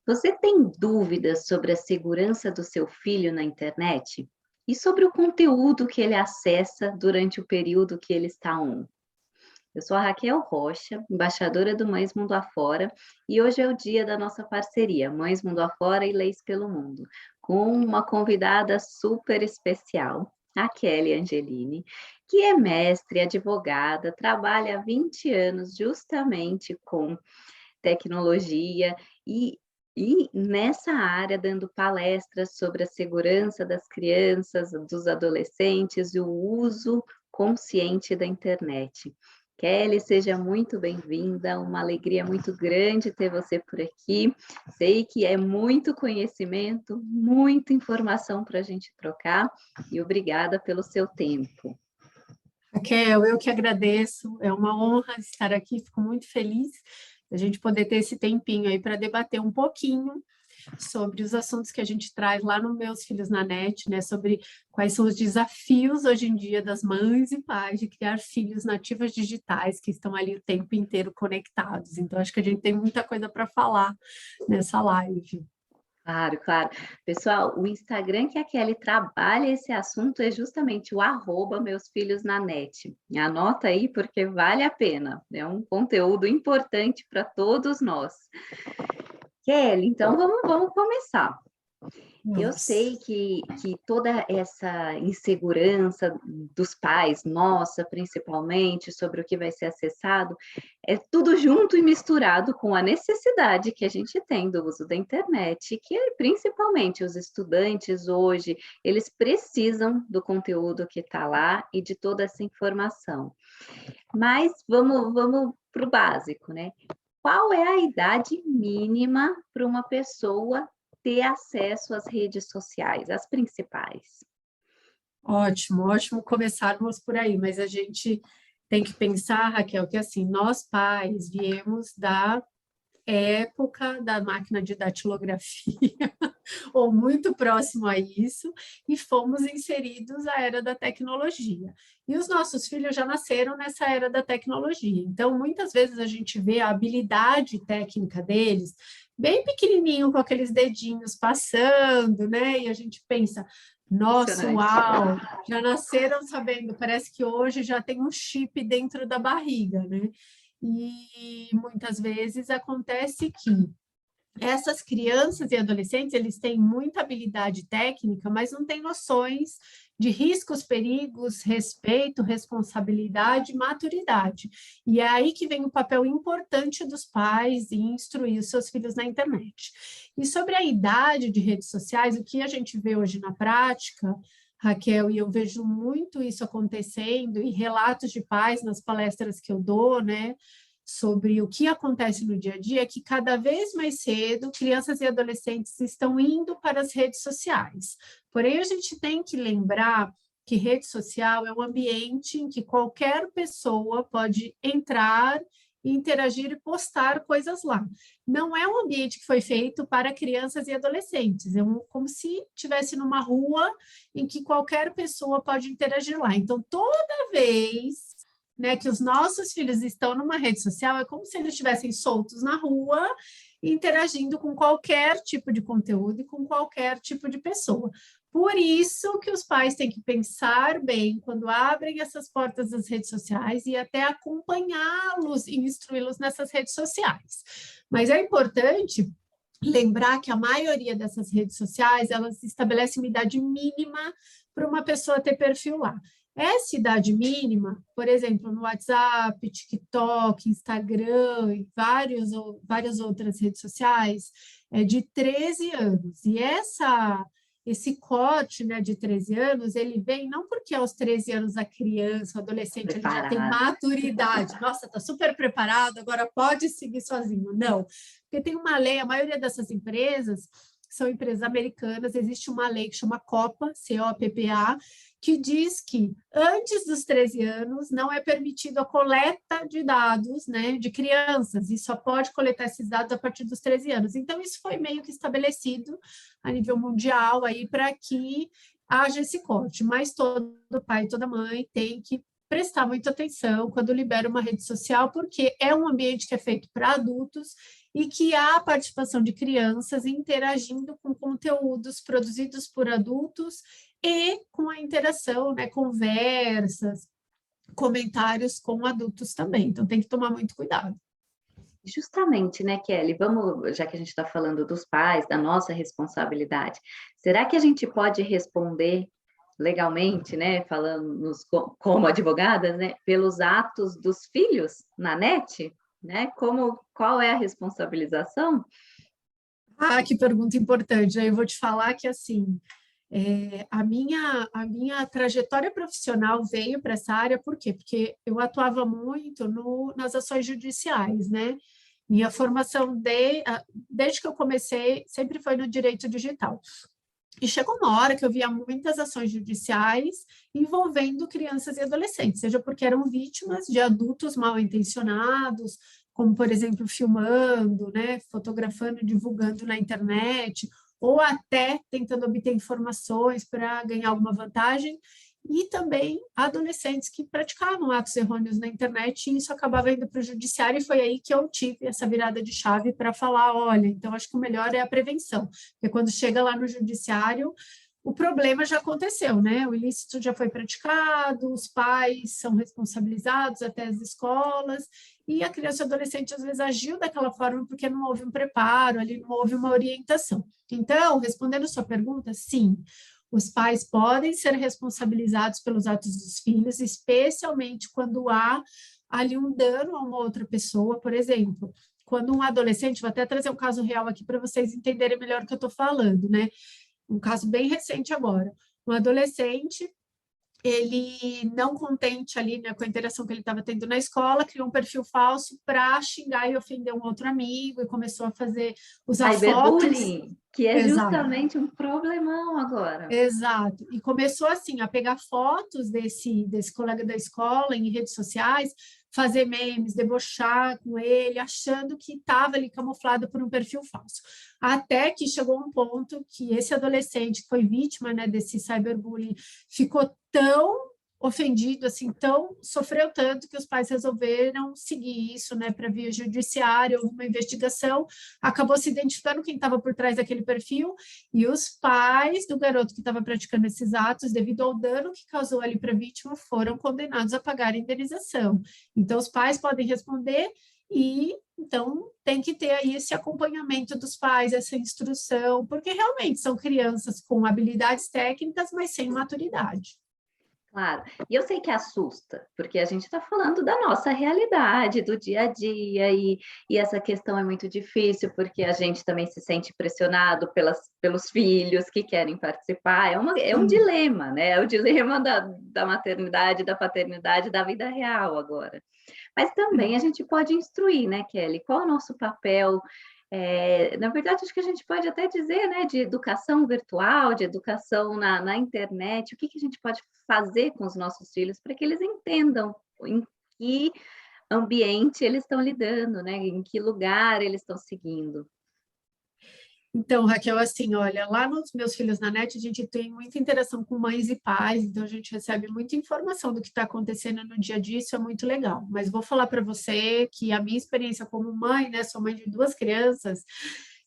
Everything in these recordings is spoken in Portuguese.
Você tem dúvidas sobre a segurança do seu filho na internet? E sobre o conteúdo que ele acessa durante o período que ele está on? Eu sou a Raquel Rocha, embaixadora do Mães Mundo Afora, e hoje é o dia da nossa parceria, Mães Mundo Afora e Leis pelo Mundo, com uma convidada super especial, a Kelly Angelini, que é mestre, advogada, trabalha há 20 anos justamente com tecnologia e nessa área dando palestras sobre a segurança das crianças, dos adolescentes e o uso consciente da internet. Kelly, seja muito bem-vinda, uma alegria muito grande ter você por aqui. Sei que é muito conhecimento, muita informação para a gente trocar e obrigada pelo seu tempo. Raquel, eu que agradeço, é uma honra estar aqui, fico muito feliz da gente poder ter esse tempinho aí para debater um pouquinho sobre os assuntos que a gente traz lá no Meus Filhos na Net, né, sobre quais são os desafios hoje em dia das mães e pais de criar filhos nativas digitais que estão ali o tempo inteiro conectados. Então, acho que a gente tem muita coisa para falar nessa live. Claro, claro. Pessoal, o Instagram que a Kelly trabalha esse assunto é justamente o arroba meus filhos na net. Anota aí porque vale a pena. É um conteúdo importante para todos nós. Kelly, então vamos começar. Eu Vamos. sei que toda essa insegurança dos pais, nossa, principalmente, sobre o que vai ser acessado, é tudo junto e misturado com a necessidade que a gente tem do uso da internet, que é principalmente os estudantes hoje, eles precisam do conteúdo que está lá e de toda essa informação. Mas vamos para o básico, né? Qual é a idade mínima para uma pessoa ter acesso às redes sociais, as principais? Ótimo, ótimo começarmos por aí, mas a gente tem que pensar, Raquel, que assim, nós pais viemos da época da máquina de datilografia, ou muito próximo a isso, e fomos inseridos à era da tecnologia. E os nossos filhos já nasceram nessa era da tecnologia. Então, muitas vezes a gente vê a habilidade técnica deles bem pequenininho, com aqueles dedinhos passando, né? E a gente pensa, nossa, Impressionante. uau, já nasceram sabendo, parece que hoje já tem um chip dentro da barriga, né? E muitas vezes acontece que essas crianças e adolescentes, eles têm muita habilidade técnica, mas não têm noções de riscos, perigos, respeito, responsabilidade, maturidade. E é aí que vem o papel importante dos pais em instruir os seus filhos na internet. E sobre a idade de redes sociais, o que a gente vê hoje na prática, Raquel, e eu vejo muito isso acontecendo em relatos de pais nas palestras que eu dou, né? Sobre o que acontece no dia a dia, é que cada vez mais cedo crianças e adolescentes estão indo para as redes sociais. Porém, a gente tem que lembrar que rede social é um ambiente em que qualquer pessoa pode entrar, interagir e postar coisas lá. Não é um ambiente que foi feito para crianças e adolescentes, como se estivesse numa rua em que qualquer pessoa pode interagir lá. Então, toda vez, né, que os nossos filhos estão numa rede social, é como se eles estivessem soltos na rua, interagindo com qualquer tipo de conteúdo e com qualquer tipo de pessoa. Por isso que os pais têm que pensar bem quando abrem essas portas das redes sociais e até acompanhá-los e instruí-los nessas redes sociais. Mas é importante lembrar que a maioria dessas redes sociais, elas estabelecem uma idade mínima para uma pessoa ter perfil lá. Essa idade mínima, por exemplo, no WhatsApp, TikTok, Instagram e várias outras redes sociais, é de 13 anos. E esse corte, né, de 13 anos, ele vem não porque aos 13 anos a criança, o adolescente, ele já tem Preparada. maturidade. Nossa, está super preparado, agora pode seguir sozinho. Não, porque tem uma lei, a maioria dessas empresas são empresas americanas, existe uma lei que chama COPPA, COPPA, que diz que antes dos 13 anos não é permitido a coleta de dados, né, de crianças, e só pode coletar esses dados a partir dos 13 anos. Então, isso foi meio que estabelecido a nível mundial aí para que haja esse corte, mas todo pai e toda mãe tem que prestar muita atenção quando libera uma rede social, porque é um ambiente que é feito para adultos e que há participação de crianças interagindo com conteúdos produzidos por adultos e com a interação, né, conversas, comentários com adultos também. Então, tem que tomar muito cuidado. Justamente, né, Kelly? Vamos, já que a gente está falando dos pais, da nossa responsabilidade, será que a gente pode responder legalmente, né, falando como advogadas, né, pelos atos dos filhos na net, né? Qual é a responsabilização? Ah, que pergunta importante. Aí eu vou te falar que, assim, a minha trajetória profissional veio para essa área, por quê? Porque eu atuava muito nas ações judiciais, né? Minha formação desde que eu comecei sempre foi no direito digital. E chegou uma hora que eu via muitas ações judiciais envolvendo crianças e adolescentes, seja porque eram vítimas de adultos mal intencionados, como, por exemplo, filmando, né, fotografando, divulgando na internet, ou até tentando obter informações para ganhar alguma vantagem, e também adolescentes que praticavam atos errôneos na internet, e isso acabava indo para o judiciário, e foi aí que eu tive essa virada de chave para falar, olha, então acho que o melhor é a prevenção, porque quando chega lá no judiciário, o problema já aconteceu, né? O ilícito já foi praticado, os pais são responsabilizados, até as escolas, e a criança e adolescente às vezes agiu daquela forma porque não houve um preparo, ali não houve uma orientação. Então, respondendo sua pergunta, sim, os pais podem ser responsabilizados pelos atos dos filhos, especialmente quando há ali um dano a uma outra pessoa, por exemplo. Quando um adolescente, vou até trazer um caso real aqui para vocês entenderem melhor o que eu estou falando, né? Um caso bem recente agora. Um adolescente, ele não contente ali, né, com a interação que ele estava tendo na escola, criou um perfil falso para xingar e ofender um outro amigo e começou a usar fotos. Cyberbullying, que é Exato. justamente um problemão agora. Exato. E começou assim a pegar fotos desse colega da escola em redes sociais, fazer memes, debochar com ele, achando que estava ali camuflado por um perfil falso. Até que chegou um ponto que esse adolescente que foi vítima, né, desse cyberbullying ficou tão ofendido, assim, tão sofreu tanto que os pais resolveram seguir isso, né, para via judiciária, houve uma investigação, acabou se identificando quem estava por trás daquele perfil e os pais do garoto que estava praticando esses atos, devido ao dano que causou ali para a vítima, foram condenados a pagar a indenização. Então, os pais podem responder e, então, tem que ter aí esse acompanhamento dos pais, essa instrução, porque realmente são crianças com habilidades técnicas, mas sem maturidade. Claro, e eu sei que assusta, porque a gente está falando da nossa realidade, do dia a dia, e essa questão é muito difícil, porque a gente também se sente pressionado pelos filhos que querem participar, é um dilema, né? É o dilema da maternidade, da paternidade, da vida real agora. Mas também a gente pode instruir, né, Kelly? Qual é o nosso papel? Na verdade, acho que a gente pode até dizer, né, de educação virtual, de educação na internet, o que a gente pode fazer com os nossos filhos para que eles entendam em que ambiente eles estão lidando, né, em que lugar eles estão seguindo. Então, Raquel, assim, olha, lá nos Meus Filhos na Net, a gente tem muita interação com mães e pais, então a gente recebe muita informação do que está acontecendo no dia a dia, isso é muito legal. Mas vou falar para você que a minha experiência como mãe, né, sou mãe de 2 crianças,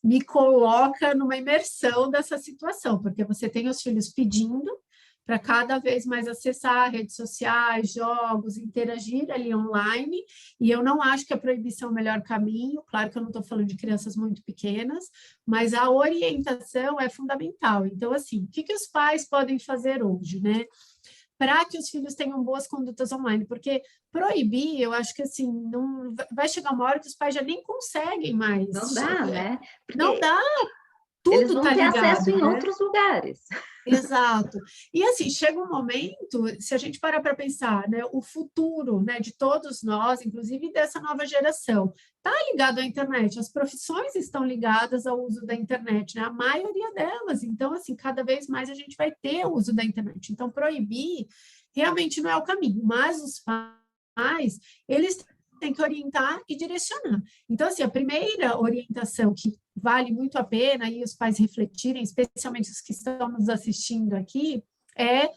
me coloca numa imersão dessa situação, porque você tem os filhos pedindo para cada vez mais acessar redes sociais, jogos, interagir ali online, e eu não acho que a proibição é o melhor caminho, claro que eu não estou falando de crianças muito pequenas, mas a orientação é fundamental. Então, assim, o que os pais podem fazer hoje, né? Para que os filhos tenham boas condutas online, porque proibir, eu acho que assim, não vai chegar uma hora que os pais já nem conseguem mais. Não dá, né? Não Porque dá, eles tudo vão está ter acesso ligado, em né? outros lugares. Exato. E assim, chega um momento, se a gente parar para pensar, né, o futuro, né, de todos nós, inclusive dessa nova geração, está ligado à internet. As profissões estão ligadas ao uso da internet, né? A maioria delas. Então, assim, cada vez mais a gente vai ter o uso da internet. Então, proibir realmente não é o caminho, mas os pais, eles têm que orientar e direcionar. Então, assim, a primeira orientação que vale muito a pena e os pais refletirem, especialmente os que estão nos assistindo aqui, é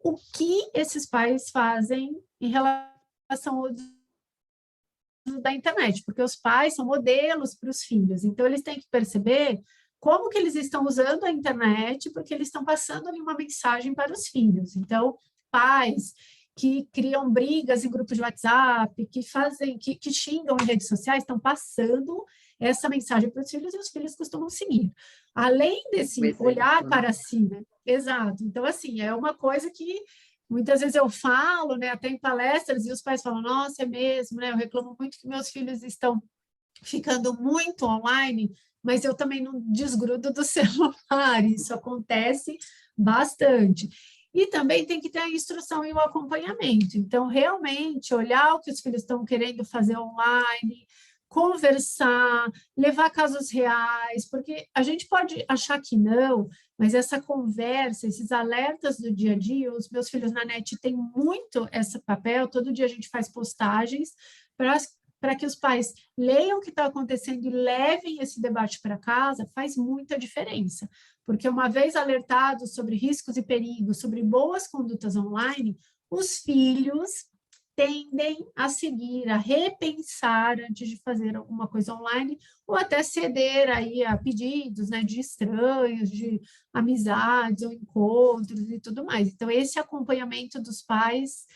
o que esses pais fazem em relação ao uso uso da internet, porque os pais são modelos para os filhos, então eles têm que perceber como que eles estão usando a internet, porque eles estão passando ali uma mensagem para os filhos. Então, pais que criam brigas em grupos de WhatsApp, que xingam em redes sociais, estão passando essa mensagem para os filhos e os filhos costumam seguir. Além desse olhar para si, né? Exato. Então, assim, é uma coisa que muitas vezes eu falo, né, até em palestras, e os pais falam, nossa, é mesmo, né? Eu reclamo muito que meus filhos estão ficando muito online, mas eu também não desgrudo do celular, isso acontece bastante. E também tem que ter a instrução e o acompanhamento. Então, realmente, olhar o que os filhos estão querendo fazer online, conversar, levar casos reais, porque a gente pode achar que não, mas essa conversa, esses alertas do dia a dia, os meus filhos na net têm muito esse papel, todo dia a gente faz postagens para que os pais leiam o que está acontecendo e levem esse debate para casa, faz muita diferença. Porque uma vez alertados sobre riscos e perigos, sobre boas condutas online, os filhos tendem a seguir, a repensar antes de fazer alguma coisa online, ou até ceder aí a pedidos, né, de estranhos, de amizades ou encontros e tudo mais. Então, esse acompanhamento dos pais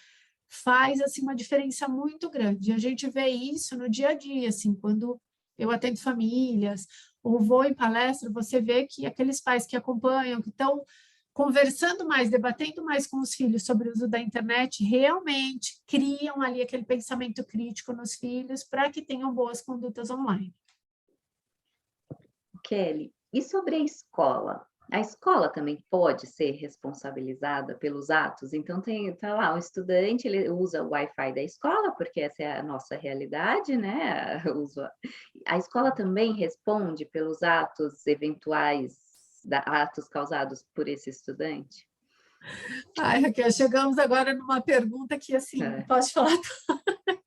faz assim uma diferença muito grande. E a gente vê isso no dia a dia, assim, quando eu atendo famílias ou vou em palestra, você vê que aqueles pais que acompanham, que estão conversando mais, debatendo mais com os filhos sobre o uso da internet, realmente criam ali aquele pensamento crítico nos filhos para que tenham boas condutas online. Kelly, e sobre a escola? A escola também pode ser responsabilizada pelos atos? Então, tá lá, o estudante, ele usa o Wi-Fi da escola, porque essa é a nossa realidade, né? A escola também responde pelos atos eventuais, atos causados por esse estudante? Ai, Raquel, chegamos agora numa pergunta que, assim, posso falar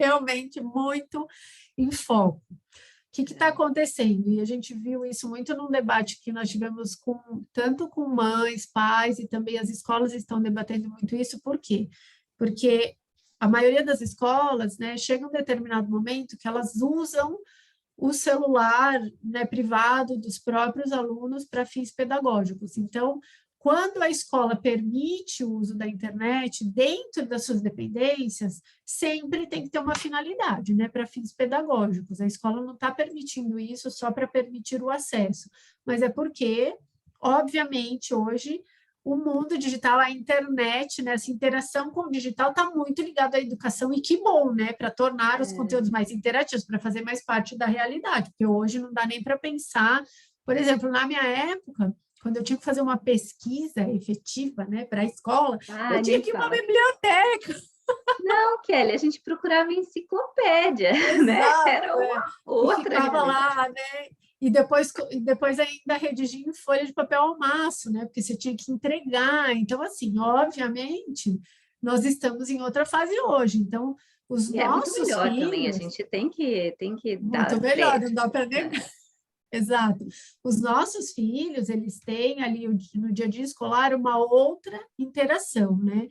realmente muito em foco. O que está acontecendo? E a gente viu isso muito num debate que nós tivemos tanto com mães, pais, e também as escolas estão debatendo muito isso. Por quê? Porque a maioria das escolas, né, chega um determinado momento que elas usam o celular, né, privado dos próprios alunos para fins pedagógicos. Então, quando a escola permite o uso da internet dentro das suas dependências, sempre tem que ter uma finalidade, né, para fins pedagógicos. A escola não está permitindo isso só para permitir o acesso, mas é porque, obviamente, hoje o mundo digital, a internet, né, essa interação com o digital está muito ligada à educação, e que bom, né, para tornar os conteúdos mais interativos, para fazer mais parte da realidade, porque hoje não dá nem para pensar. Por exemplo, na minha época, quando eu tinha que fazer uma pesquisa efetiva, né, para a escola, eu tinha que ir para uma biblioteca. Não, Kelly, a gente procurava enciclopédia, né? Era uma outra. E ficava lá, né? E depois ainda redigia em folha de papel ao maço, né? Porque você tinha que entregar. Então, assim, obviamente, nós estamos em outra fase hoje. Então, os nossos muito melhor filhos... também, a gente tem que dar muito melhor, crédito. não dá para negar. Exato. Os nossos filhos, eles têm ali no dia a dia escolar uma outra interação, né?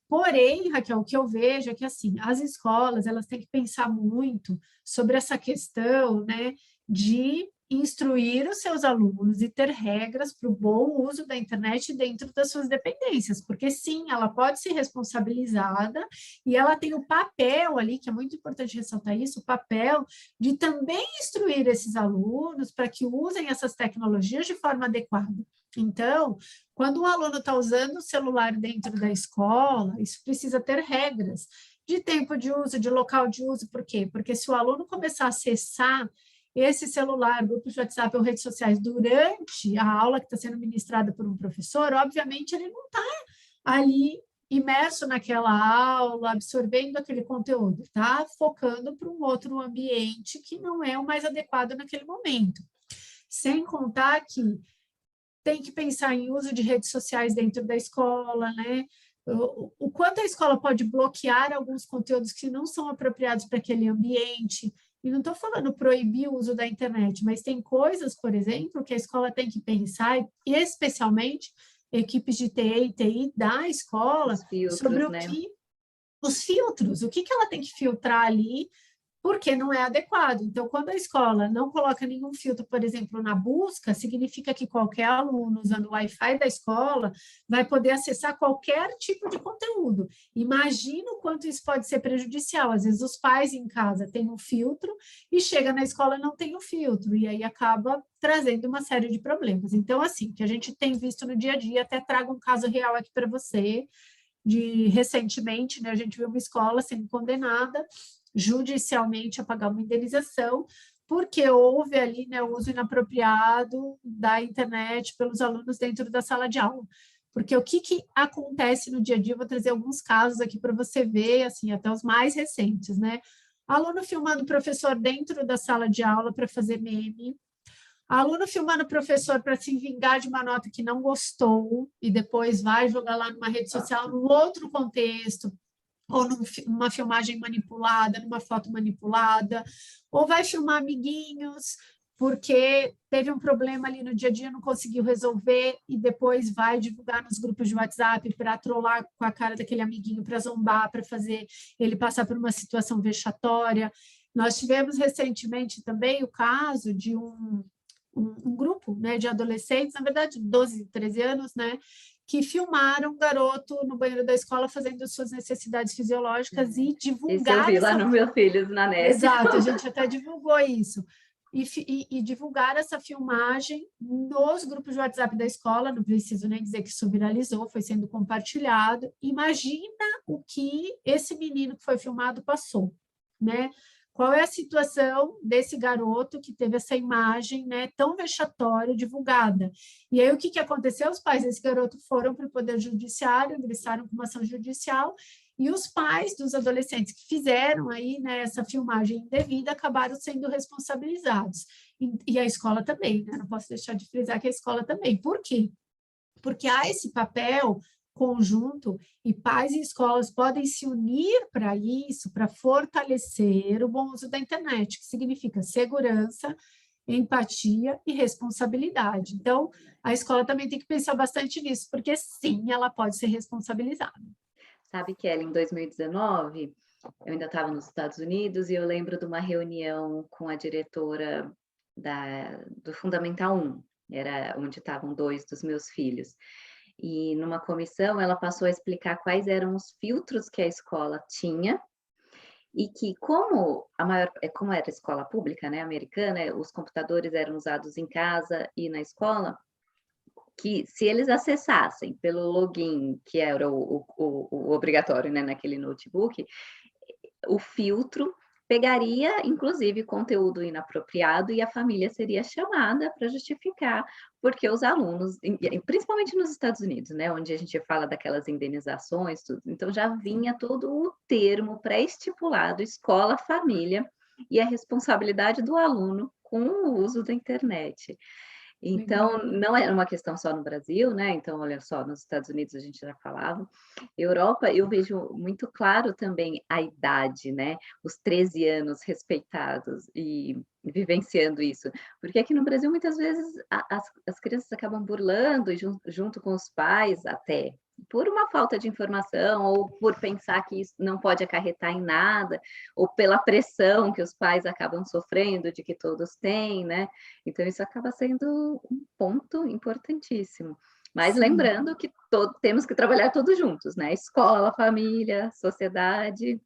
Porém, Raquel, o que eu vejo é que, assim, as escolas, elas têm que pensar muito sobre essa questão, né, de instruir os seus alunos e ter regras para o bom uso da internet dentro das suas dependências, porque, sim, ela pode ser responsabilizada e ela tem o papel ali, que é muito importante ressaltar isso, o papel de também instruir esses alunos para que usem essas tecnologias de forma adequada. Então, quando um aluno está usando o celular dentro da escola, isso precisa ter regras de tempo de uso, de local de uso. Por quê? Porque se o aluno começar a acessar esse celular, grupos de WhatsApp ou redes sociais durante a aula que está sendo ministrada por um professor, obviamente ele não está ali imerso naquela aula, absorvendo aquele conteúdo, está focando para um outro ambiente que não é o mais adequado naquele momento. Sem contar que tem que pensar em uso de redes sociais dentro da escola, né? O quanto a escola pode bloquear alguns conteúdos que não são apropriados para aquele ambiente. E não estou falando proibir o uso da internet, mas tem coisas, por exemplo, que a escola tem que pensar, e especialmente equipes de TI e TI da escola, Filtros, sobre né? os filtros, o que ela tem que filtrar ali porque não é adequado. Então, quando a escola não coloca nenhum filtro, por exemplo, na busca, significa que qualquer aluno usando o Wi-Fi da escola vai poder acessar qualquer tipo de conteúdo. Imagina o quanto isso pode ser prejudicial. Às vezes os pais em casa têm um filtro e chega na escola e não tem o filtro, e aí acaba trazendo uma série de problemas. Então, assim, que a gente tem visto no dia a dia, até trago um caso real aqui para você, de recentemente, né, a gente viu uma escola sendo condenada judicialmente a pagar uma indenização, porque houve ali, né, o uso inapropriado da internet pelos alunos dentro da sala de aula. Porque o que acontece no dia a dia, eu vou trazer alguns casos aqui para você ver, assim, até os mais recentes, né? Aluno filmando o professor dentro da sala de aula para fazer meme, aluno filmando o professor para se vingar de uma nota que não gostou e depois vai jogar lá numa rede social, num outro contexto, ou numa filmagem manipulada, numa foto manipulada, ou vai filmar amiguinhos porque teve um problema ali no dia a dia, não conseguiu resolver e depois vai divulgar nos grupos de WhatsApp para trollar com a cara daquele amiguinho, para zombar, para fazer ele passar por uma situação vexatória. Nós tivemos recentemente também o caso de um grupo, né, de adolescentes, na verdade 12, 13 anos, né, que filmaram um garoto no banheiro da escola fazendo suas necessidades fisiológicas e Isso eu divulgar vi lá essa... no Meus Filhos na net. Exato, a gente até divulgou isso. E divulgar essa filmagem nos grupos de WhatsApp da escola, não preciso nem dizer que isso viralizou, foi sendo compartilhado. Imagina o que esse menino que foi filmado passou, né? Qual é a situação desse garoto que teve essa imagem, né, tão vexatória divulgada? E aí o que aconteceu? Os pais desse garoto foram para o Poder Judiciário, ingressaram com uma ação judicial, e os pais dos adolescentes que fizeram aí, né, essa filmagem indevida acabaram sendo responsabilizados. E a escola também, né? Não posso deixar de frisar que a escola também. Por quê? Porque há esse papel conjunto e pais e escolas podem se unir para isso, para fortalecer o bom uso da internet, que significa segurança, empatia e responsabilidade. Então, a escola também tem que pensar bastante nisso, porque sim, ela pode ser responsabilizada. Sabe, Kelly, em 2019, eu ainda estava nos Estados Unidos e eu lembro de uma reunião com a diretora do Fundamental 1, era onde estavam 2 dos meus filhos. E numa comissão ela passou a explicar quais eram os filtros que a escola tinha e que como era escola pública, né, americana, os computadores eram usados em casa e na escola, que se eles acessassem pelo login, que era o obrigatório, né, naquele notebook, o filtro pegaria, inclusive, conteúdo inapropriado e a família seria chamada para justificar, porque os alunos, principalmente nos Estados Unidos, né, onde a gente fala daquelas indenizações, tudo, então já vinha todo o termo pré-estipulado, escola, família, e a responsabilidade do aluno com o uso da internet. Então, não era uma questão só no Brasil, né? Então, olha só, nos Estados Unidos a gente já falava. Europa, eu vejo muito claro também a idade, né? Os 13 anos respeitados e vivenciando isso. Porque aqui no Brasil, muitas vezes, as crianças acabam burlando junto com os pais até, por uma falta de informação, ou por pensar que isso não pode acarretar em nada, ou pela pressão que os pais acabam sofrendo de que todos têm, né? Então, isso acaba sendo um ponto importantíssimo. Mas lembrando que temos que trabalhar todos juntos, né? Escola, família, sociedade,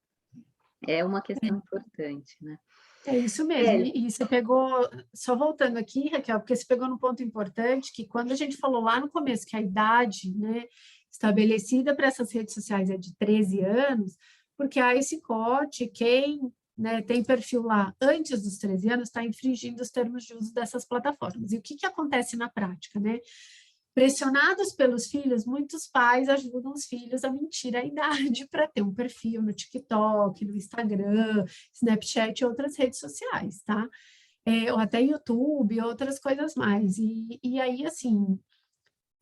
é uma questão importante, né? É isso mesmo. E você pegou, só voltando aqui, Raquel, porque você pegou num ponto importante, que quando a gente falou lá no começo que a idade, né, estabelecida para essas redes sociais é de 13 anos, porque há esse corte, quem, né, tem perfil lá antes dos 13 anos está infringindo os termos de uso dessas plataformas. E o que acontece na prática, né? Pressionados pelos filhos, muitos pais ajudam os filhos a mentir a idade para ter um perfil no TikTok, no Instagram, Snapchat e outras redes sociais, tá? Ou até YouTube, outras coisas mais. E aí, assim,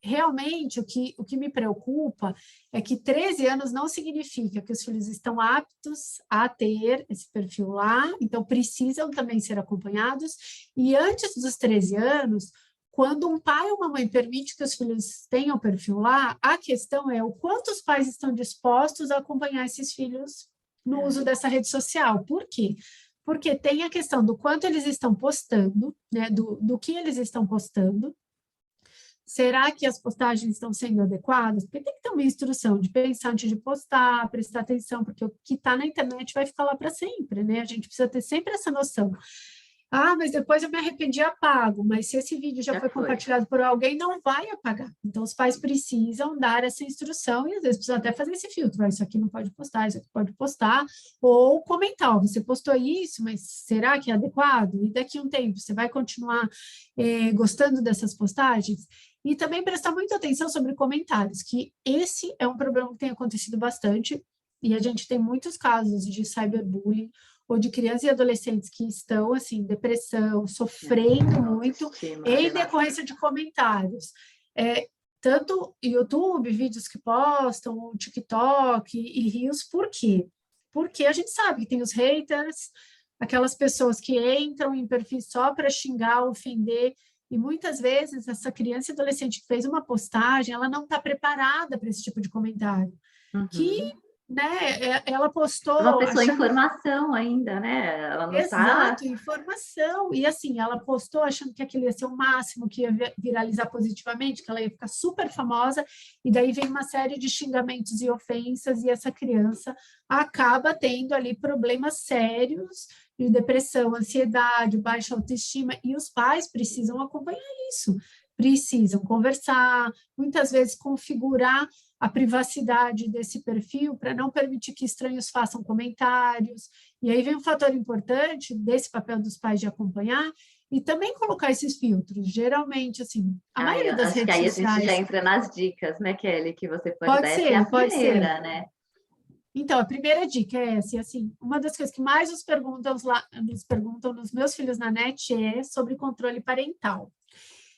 realmente o que me preocupa é que 13 anos não significa que os filhos estão aptos a ter esse perfil lá, então precisam também ser acompanhados. E antes dos 13 anos, quando um pai ou uma mãe permite que os filhos tenham perfil lá, a questão é o quanto os pais estão dispostos a acompanhar esses filhos no uso dessa rede social. Por quê? porque tem a questão do quanto eles estão postando, né, do que eles estão postando. Será que as postagens estão sendo adequadas? Porque tem que ter uma instrução de pensar antes de postar, prestar atenção, porque o que está na internet vai ficar lá para sempre, né? A gente precisa ter sempre essa noção. Ah, mas depois eu me arrependi e apago. Mas se esse vídeo já foi compartilhado por alguém, não vai apagar. Então, os pais precisam dar essa instrução e, às vezes, precisam até fazer esse filtro. Ah, isso aqui não pode postar, isso aqui pode postar. Ou comentar, ó, você postou isso, mas será que é adequado? E daqui a um tempo, você vai continuar gostando dessas postagens? E também prestar muita atenção sobre comentários, que esse é um problema que tem acontecido bastante. E a gente tem muitos casos de cyberbullying, ou de crianças e adolescentes que estão, assim, em depressão, sofrendo muito, em decorrência de comentários. Tanto YouTube, vídeos que postam, TikTok e Reels, por quê? Porque a gente sabe que tem os haters, aquelas pessoas que entram em perfis só para xingar, ofender, e muitas vezes essa criança e adolescente que fez uma postagem, ela não está preparada para esse tipo de comentário. Que né? Ela postou... Uma pessoa em formação ainda, né? Ela não Exato, informação. E assim, ela postou achando que aquilo ia ser o máximo, que ia viralizar positivamente, que ela ia ficar super famosa, e daí vem uma série de xingamentos e ofensas, e essa criança acaba tendo ali problemas sérios de depressão, ansiedade, baixa autoestima, e os pais precisam acompanhar isso. Precisam conversar, muitas vezes configurar a privacidade desse perfil para não permitir que estranhos façam comentários. E aí vem um fator importante desse papel dos pais de acompanhar e também colocar esses filtros. Geralmente, assim, a maioria das redes sociais... Acho que aí a gente já entra nas dicas, né, Kelly, que você pode dar. Ser, essa é a pode primeira, ser. né? Então, a primeira dica é essa, assim, uma das coisas que mais nos perguntam nos meus filhos na net é sobre controle parental.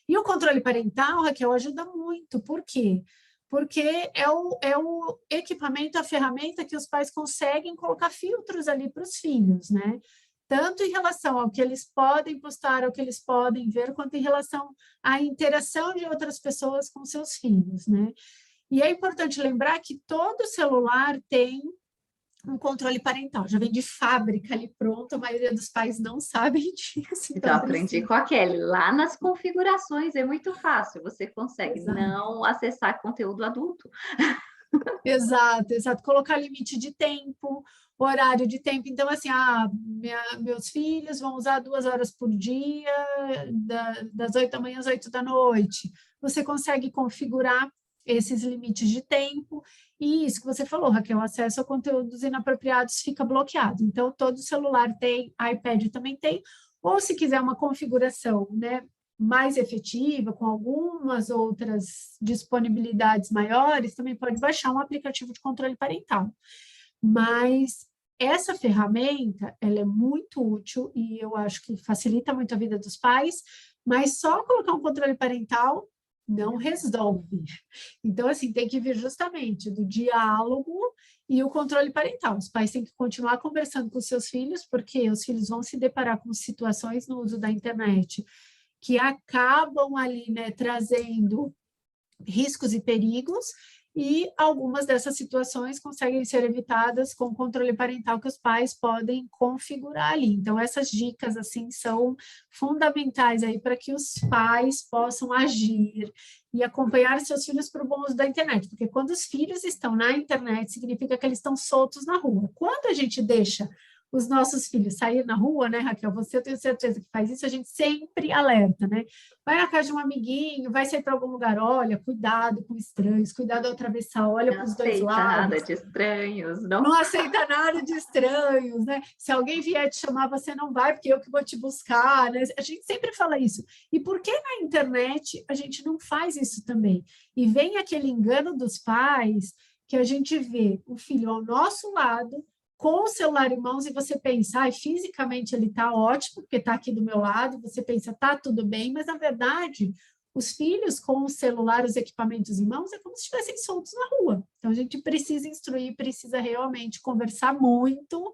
E o controle parental, Raquel, ajuda muito. Por quê? Porque é o equipamento, a ferramenta que os pais conseguem colocar filtros ali para os filhos, né? Tanto em relação ao que eles podem postar, ao que eles podem ver, quanto em relação à interação de outras pessoas com seus filhos, né? E é importante lembrar que todo celular tem um controle parental, já vem de fábrica ali pronto, a maioria dos pais não sabem disso. Então, aprendi com a Kelly, lá nas configurações é muito fácil, você consegue não acessar conteúdo adulto. Exato, exato, colocar limite de tempo, horário de tempo, então assim, meus filhos vão usar 2 horas por dia, das 8 da manhã às 8 da noite, você consegue configurar esses limites de tempo, e isso que você falou, Raquel, o acesso a conteúdos inapropriados fica bloqueado. Então, todo celular tem, iPad também tem, ou se quiser uma configuração, né, mais efetiva, com algumas outras disponibilidades maiores, também pode baixar um aplicativo de controle parental. Mas essa ferramenta, ela é muito útil e eu acho que facilita muito a vida dos pais, mas só colocar um controle parental não resolve. Então, assim, tem que vir justamente do diálogo e o controle parental. Os pais têm que continuar conversando com os seus filhos, porque os filhos vão se deparar com situações no uso da internet que acabam ali, né, trazendo riscos e perigos, e algumas dessas situações conseguem ser evitadas com o controle parental que os pais podem configurar ali. Então, essas dicas, assim, são fundamentais aí para que os pais possam agir e acompanhar seus filhos para o bom uso da internet, porque quando os filhos estão na internet, significa que eles estão soltos na rua. Quando a gente deixa os nossos filhos sair na rua, né, Raquel? Você, eu tenho certeza que faz isso, a gente sempre alerta, né? Vai na casa de um amiguinho, vai sair para algum lugar, olha, cuidado com estranhos, cuidado ao atravessar, olha para os dois lados. Não aceita nada de estranhos, não? Não aceita nada de estranhos, né? Se alguém vier te chamar, você não vai, porque eu que vou te buscar, né? A gente sempre fala isso. E por que na internet a gente não faz isso também? E vem aquele engano dos pais que a gente vê o filho ao nosso lado, com o celular em mãos, e você pensa, fisicamente ele está ótimo, porque está aqui do meu lado, você pensa, está tudo bem, mas, na verdade, os filhos com o celular, os equipamentos em mãos, é como se estivessem soltos na rua. Então, a gente precisa instruir, precisa realmente conversar muito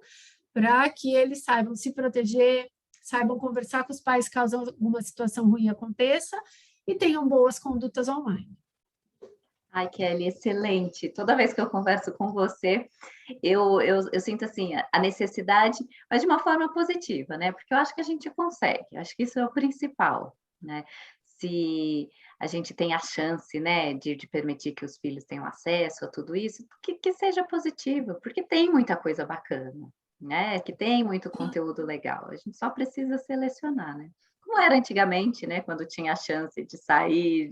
para que eles saibam se proteger, saibam conversar com os pais caso alguma situação ruim aconteça e tenham boas condutas online. Ai, Kelly, excelente. Toda vez que eu converso com você, eu sinto assim a necessidade, mas de uma forma positiva, né? Porque eu acho que a gente consegue, acho que isso é o principal, né? Se a gente tem a chance, né, de permitir que os filhos tenham acesso a tudo isso, que seja positivo, porque tem muita coisa bacana, né? Que tem muito conteúdo legal. A gente só precisa selecionar, né? Como era antigamente, né? Quando tinha a chance de sair,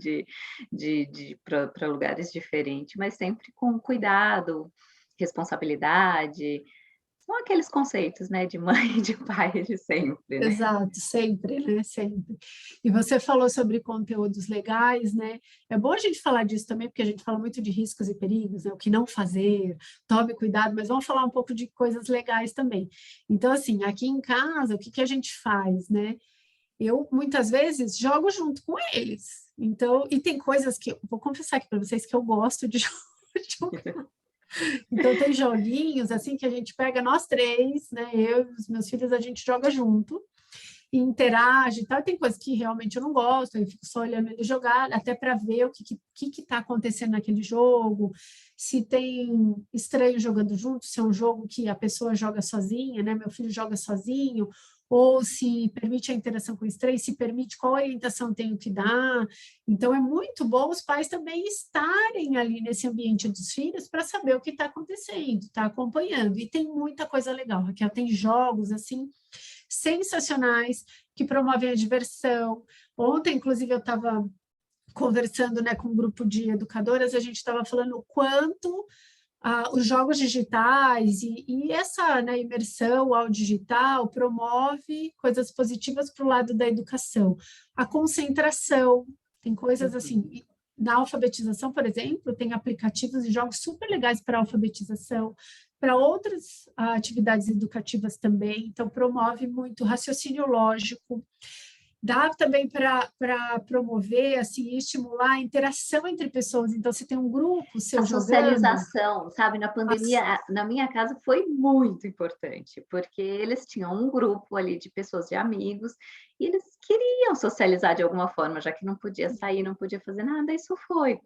de para lugares diferentes, mas sempre com cuidado, responsabilidade. São aqueles conceitos, né, de mãe e de pai de sempre, né? Exato, sempre, né? Sempre. E você falou sobre conteúdos legais, né? É bom a gente falar disso também, porque a gente fala muito de riscos e perigos, né? O que não fazer, tome cuidado, mas vamos falar um pouco de coisas legais também. Então, assim, aqui em casa, o que a gente faz, né? Eu, muitas vezes, jogo junto com eles. Então, e tem coisas que, vou confessar aqui para vocês que eu gosto de jogar. Então, tem joguinhos, assim, que a gente pega nós três, né? Eu e os meus filhos, a gente joga junto e interage e tal. Tem coisas que realmente eu não gosto, eu fico só olhando ele jogar, até para ver o que está acontecendo naquele jogo, se tem estranho jogando junto, se é um jogo que a pessoa joga sozinha, né? Meu filho joga sozinho, ou se permite a interação com o estranho, se permite qual orientação tenho que dar. Então, é muito bom os pais também estarem ali nesse ambiente dos filhos para saber o que está acontecendo, está acompanhando. E tem muita coisa legal, Raquel, tem jogos assim sensacionais que promovem a diversão. Ontem, inclusive, eu estava conversando, né, com um grupo de educadoras, a gente estava falando o quanto os jogos digitais e essa, né, imersão ao digital promove coisas positivas para o lado da educação. A concentração, tem coisas assim, na alfabetização, por exemplo, tem aplicativos e jogos super legais para alfabetização, para outras atividades educativas também, então promove muito raciocínio lógico. Dá também para promover, assim, estimular a interação entre pessoas. Então, você tem um grupo A seu jogando. socialização, sabe, na pandemia, na minha casa foi muito importante, porque eles tinham um grupo ali de pessoas, de amigos, e eles queriam socializar de alguma forma, já que não podia sair, não podia fazer nada, isso foi.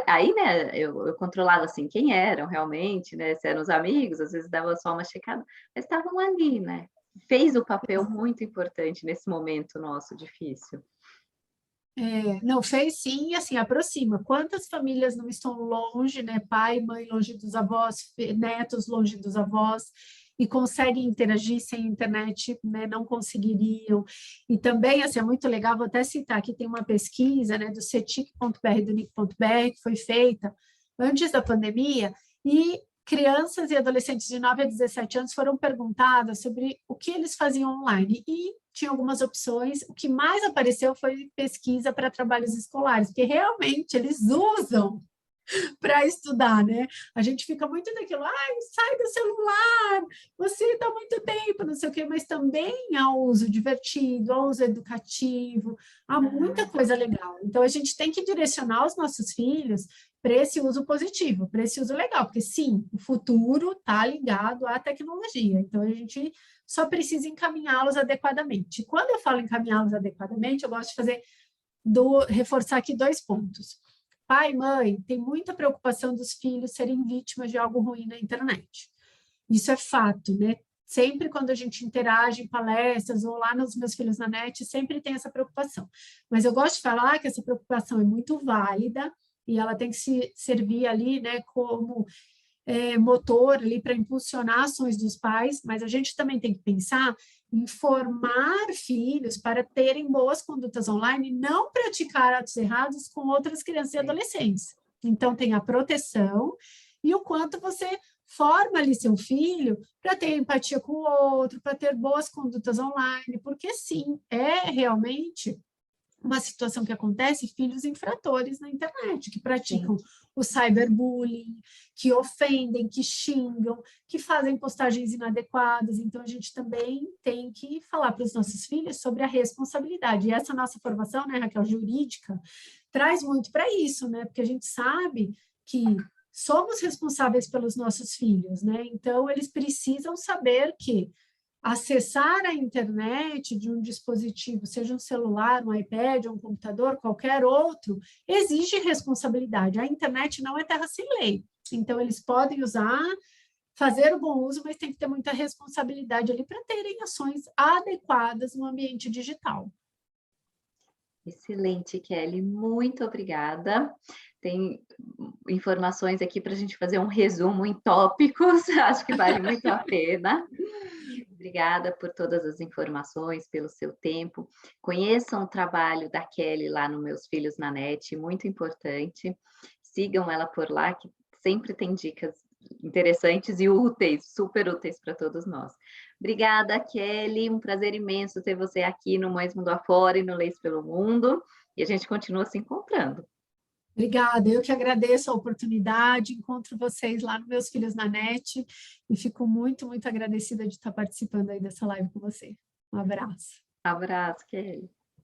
Aí, né, eu controlava, assim, quem eram realmente, né, se eram os amigos, às vezes dava só uma checada, mas estavam ali, né, fez o papel muito importante nesse momento nosso difícil. Não, fez sim, e assim, aproxima. Quantas famílias não estão longe, né? Pai, mãe longe dos avós, netos longe dos avós, e conseguem interagir sem internet, né? Não conseguiriam. E também, assim, é muito legal, vou até citar aqui, tem uma pesquisa, né, do cetic.br, do nic.br, que foi feita antes da pandemia, e crianças e adolescentes de 9 a 17 anos foram perguntadas sobre o que eles faziam online. E tinha algumas opções. O que mais apareceu foi pesquisa para trabalhos escolares, porque realmente eles usam para estudar, né? A gente fica muito naquilo, ai, sai do celular, você está muito tempo, não sei o quê, mas também há uso divertido, há uso educativo, há muita coisa legal. Então, a gente tem que direcionar os nossos filhos para esse uso positivo, para esse uso legal, porque sim, o futuro está ligado à tecnologia, então a gente só precisa encaminhá-los adequadamente. Quando eu falo encaminhá-los adequadamente, eu gosto de reforçar aqui 2 pontos. Pai, mãe, tem muita preocupação dos filhos serem vítimas de algo ruim na internet. Isso é fato, né? Sempre quando a gente interage em palestras ou lá nos meus filhos na net, sempre tem essa preocupação. Mas eu gosto de falar que essa preocupação é muito válida e ela tem que se servir ali, né, como motor ali para impulsionar ações dos pais, mas a gente também tem que pensar em formar filhos para terem boas condutas online, não praticar atos errados com outras crianças e adolescentes. Então, tem a proteção e o quanto você forma ali seu filho para ter empatia com o outro, para ter boas condutas online, porque sim, é realmente uma situação que acontece, filhos infratores na internet, que praticam o cyberbullying, que ofendem, que xingam, que fazem postagens inadequadas. Então, a gente também tem que falar para os nossos filhos sobre a responsabilidade. E essa nossa formação, né, Raquel, jurídica, traz muito para isso, né? Porque a gente sabe que somos responsáveis pelos nossos filhos, né? Então, eles precisam saber que acessar a internet de um dispositivo, seja um celular, um iPad, um computador, qualquer outro, exige responsabilidade. A internet não é terra sem lei. Então, eles podem usar, fazer o bom uso, mas tem que ter muita responsabilidade ali para terem ações adequadas no ambiente digital. Excelente, Kelly, muito obrigada. Tem informações aqui para a gente fazer um resumo em tópicos, acho que vale muito a pena. Obrigada por todas as informações, pelo seu tempo. Conheçam o trabalho da Kelly lá no Meus Filhos na Net, muito importante. Sigam ela por lá, que sempre tem dicas interessantes e úteis, super úteis para todos nós. Obrigada, Kelly. Um prazer imenso ter você aqui no Mães Mundo Afora e no Leis pelo Mundo. E a gente continua se encontrando. Obrigada, eu que agradeço a oportunidade, encontro vocês lá no Meus Filhos na Net e fico muito, muito agradecida de estar participando aí dessa live com você. Um abraço. Abraço, Kelly.